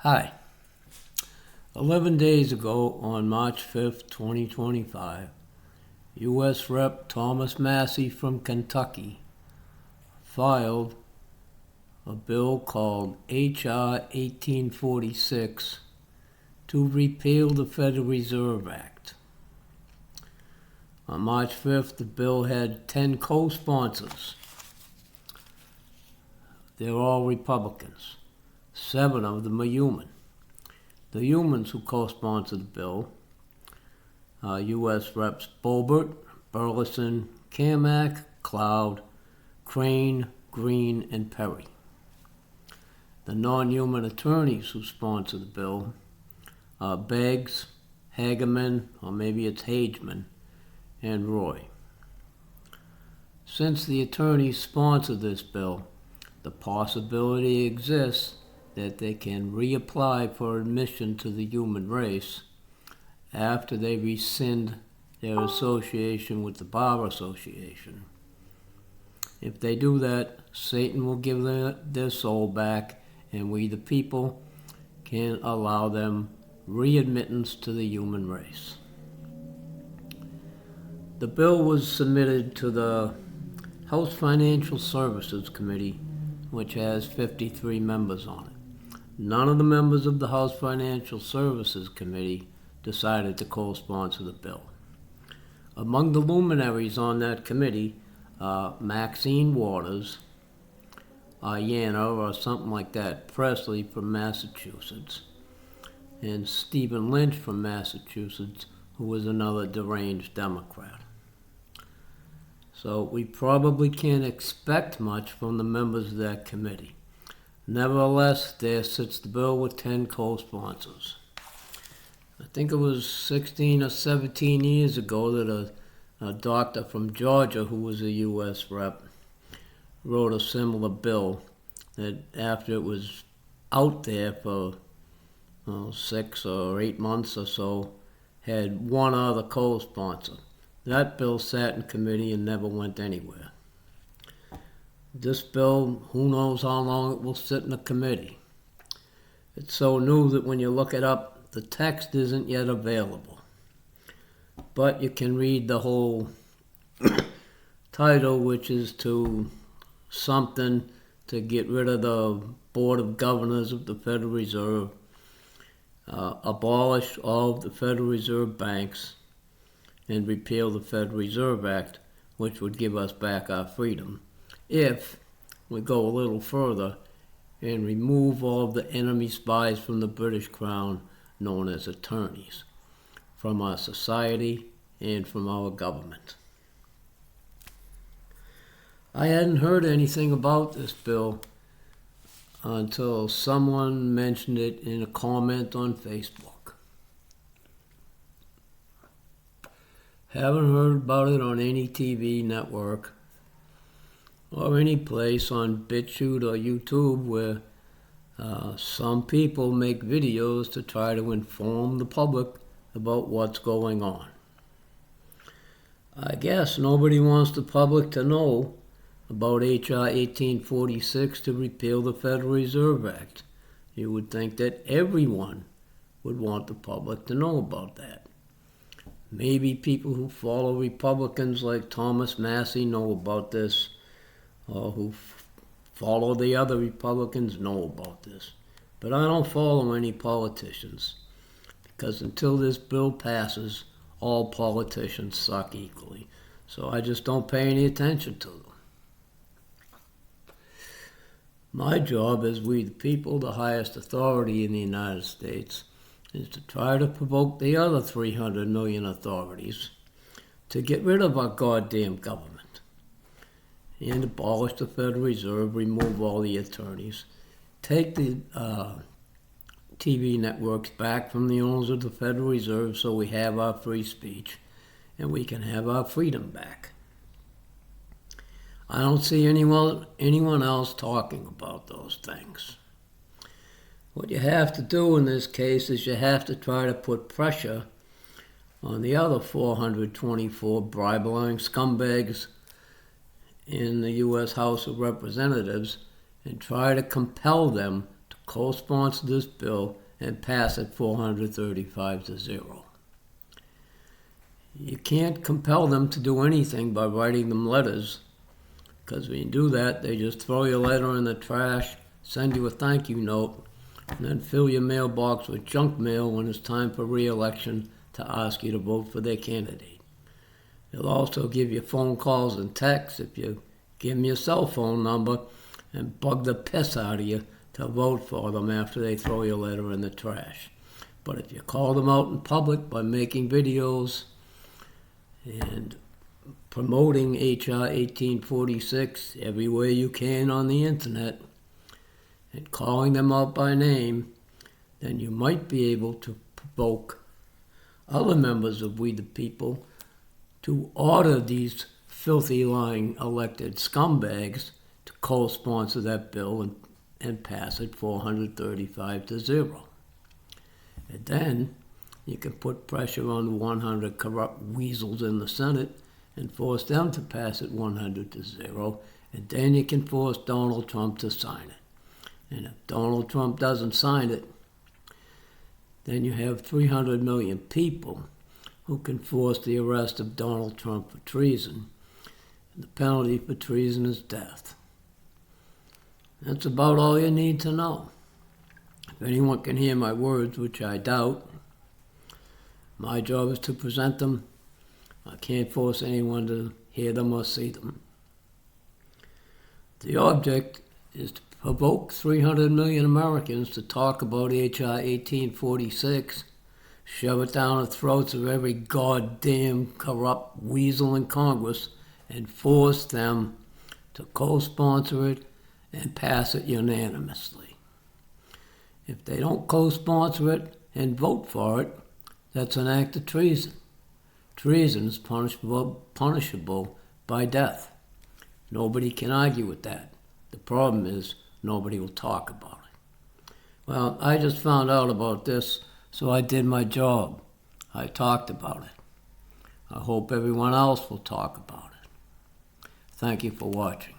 Hi. 11 days ago, on March 5th, 2025, US Rep Massie from Kentucky filed a bill called H.R. 1846 to repeal the Federal Reserve Act. On March 5th, the bill had 10 co-sponsors. They're all Republicans. 7 of them are human. The humans who co-sponsored the bill are U.S. Reps Boebert, Burleson, Carmack, Cloud, Crane, Green, and Perry. The non-human attorneys who sponsored the bill are Beggs, Hageman, or maybe it's Hageman, and Roy. Since the attorneys sponsored this bill, the possibility exists that they can reapply for admission to the human race after they rescind their association with the Bar Association. If they do that, Satan will give their soul back, and we, the people, can allow them readmittance to the human race. The bill was submitted to the House Financial Services Committee, which has 53 members on it. None of the members of the House Financial Services Committee decided to co-sponsor the bill. Among the luminaries on that committee are Maxine Waters, Ayanna, or something like that, Presley from Massachusetts, and Stephen Lynch from Massachusetts, who was another deranged Democrat. So we probably can't expect much from the members of that committee. Nevertheless, there sits the bill with 10 co-sponsors. I think it was 16 or 17 years ago that a doctor from Georgia who was a U.S. rep wrote a similar bill that after it was out there for 6 or 8 months or so, had one other co-sponsor. That bill sat in committee and never went anywhere. This bill, who knows how long it will sit in the committee. It's so new that when you look it up, the text isn't yet available. But you can read the whole title, which is to something to get rid of the Board of Governors of the Federal Reserve, abolish all of the Federal Reserve banks, and repeal the Federal Reserve Act, which would give us back our freedom, if we go a little further and remove all of the enemy spies from the British Crown, known as attorneys, from our society and from our government. I hadn't heard anything about this bill until someone mentioned it in a comment on Facebook. Haven't heard about it on any TV network or any place on BitChute or YouTube where some people make videos to try to inform the public about what's going on. I guess nobody wants the public to know about H.R. 1846 to repeal the Federal Reserve Act. You would think that everyone would want the public to know about that. Maybe people who follow Republicans like Massie know about this, or who follow the other Republicans know about this. But I don't follow any politicians, because until this bill passes, all politicians suck equally. So I just don't pay any attention to them. My job as we the people, the highest authority in the United States, is to try to provoke the other 300 million authorities to get rid of our goddamn government and abolish the Federal Reserve, remove all the attorneys, take the TV networks back from the owners of the Federal Reserve so we have our free speech and we can have our freedom back. I don't see anyone else talking about those things. What you have to do in this case is you have to try to put pressure on the other 424 bribe-lying scumbags in the U.S. House of Representatives and try to compel them to co-sponsor this bill and pass it 435-0. You can't compel them to do anything by writing them letters, because when you do that, they just throw your letter in the trash, send you a thank you note, and then fill your mailbox with junk mail when it's time for re-election to ask you to vote for their candidate. They'll also give you phone calls and texts if you give them your cell phone number and bug the piss out of you to vote for them after they throw your letter in the trash. But if you call them out in public by making videos and promoting H.R. 1846 everywhere you can on the internet and calling them out by name, then you might be able to provoke other members of We the People to order these filthy, lying elected scumbags to co-sponsor that bill and pass it 435-0. And then you can put pressure on the 100 corrupt weasels in the Senate and force them to pass it 100-0, and then you can force Donald Trump to sign it. And if Donald Trump doesn't sign it, then you have 300 million people who can force the arrest of Donald Trump for treason. And the penalty for treason is death. That's about all you need to know. If anyone can hear my words, which I doubt, my job is to present them. I can't force anyone to hear them or see them. The object is to provoke 300 million Americans to talk about H.R. 1846, shove it down the throats of every goddamn corrupt weasel in Congress, and force them to co-sponsor it and pass it unanimously. If they don't co-sponsor it and vote for it, that's an act of treason. Treason is punishable by death. Nobody can argue with that. The problem is nobody will talk about it. Well, I just found out about this, so I did my job. I talked about it. I hope everyone else will talk about it. Thank you for watching.